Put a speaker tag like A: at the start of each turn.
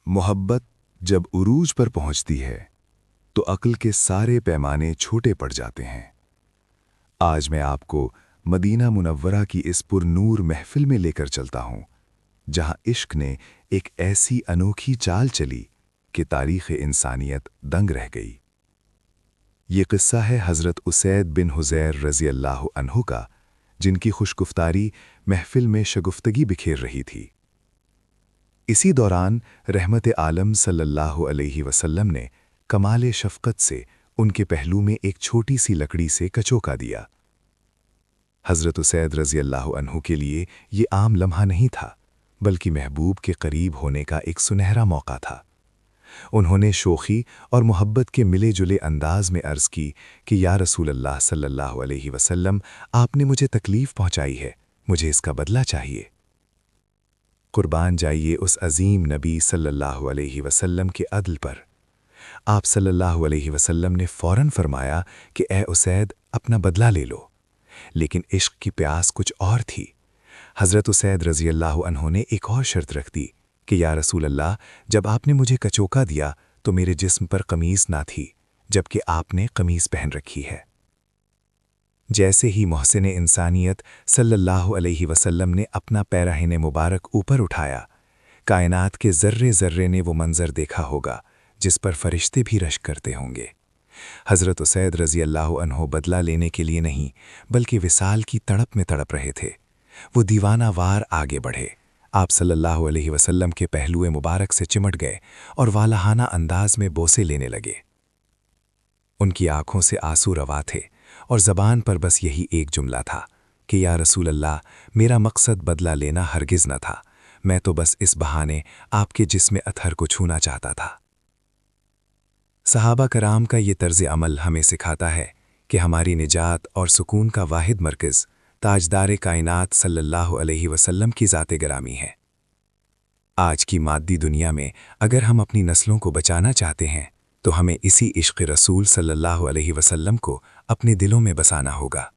A: मोहब्बत जब उरूज पर पहुंचती है तो अक्ल के सारे पैमाने छोटे पड़ जाते हैं। आज मैं आपको मदीना मुनव्वरा की इस पुरनूर महफिल में लेकर चलता हूं, जहां इश्क ने एक ऐसी अनोखी चाल चली कि तारीख़ इंसानियत दंग रह गई। ये किस्सा है हज़रत उसैद बिन हुज़ैर रज़ी अल्लाह अन्हु का, जिनकी खुशगुफ्तारी महफिल में शगुफ्तगी बिखेर रही थी। इसी दौरान रहमत आलम सल्लल्लाहु अलैहि वसल्लम ने कमाल शफ़क़त से उनके पहलू में एक छोटी सी लकड़ी से कचोका दिया। हज़रत उसैद रज़ी अल्लाह अन्हु के लिए ये आम लम्हा नहीं था, बल्कि महबूब के करीब होने का एक सुनहरा मौका था। उन्होंने शोखी और मोहब्बत के मिले जुले अंदाज में अर्ज़ की कि या रसूल अल्लाह सल्लल्लाहु अलैहि वसल्लम, आपने मुझे तकलीफ़ पहुँचाई है, मुझे इसका बदला चाहिए। कुर्बान जाइए उस अज़ीम नबी सल्लल्लाहु अलैहि वसल्लम के अदल पर। आप सल्लल्लाहु अलैहि वसल्लम ने फ़ौरन फरमाया कि ए उसैद, अपना बदला ले लो। लेकिन इश्क की प्यास कुछ और थी। हज़रत उसैद रज़ी अल्लाह अन्हु ने एक और शर्त रख दी कि या रसूल अल्लाह, जब आपने मुझे कचोका दिया तो मेरे जिस्म पर कमीज़ ना थी, जबकि आपने कमीज़ पहन रखी है। जैसे ही मोहसिन इंसानियत सल्लल्लाहु अलैहि वसल्लम ने अपना पैराहिने मुबारक ऊपर उठाया, कायनात के ज़र्रे ज़र्रे ने वो मंज़र देखा होगा जिस पर फरिश्ते भी रश्क करते होंगे। हज़रत उसैद रज़ी अल्लाह अन्हु बदला लेने के लिए नहीं, बल्कि विसाल की तड़प में तड़प रहे थे। वो दीवाना वार आगे बढ़े, आप सल्लल्लाहु अलैहि वसल्लम के पहलुए मुबारक से चिमट गए और वालहाना अंदाज में बोसे लेने लगे। उनकी आंखों से आंसू रवा थे और ज़बान पर बस यही एक जुमला था कि या रसूल अल्लाह, मेरा मकसद बदला लेना हरगिज़ न था, मैं तो बस इस बहाने आपके जिस्म अतहर को छूना चाहता था। सहाबा कराम का ये तर्ज़ अमल हमें सिखाता है कि हमारी निजात और सुकून का वाहिद मरकज़ ताजदार कायनात सल्लल्लाहु अलैहि वसल्लम की ज़ात गिरामी है। आज की मादी दुनिया में अगर हम अपनी नस्लों को बचाना चाहते हैं तो हमें इसी इश्क़ रसूल सल्लल्लाहु अलैहि वसल्लम को अपने दिलों में बसाना होगा।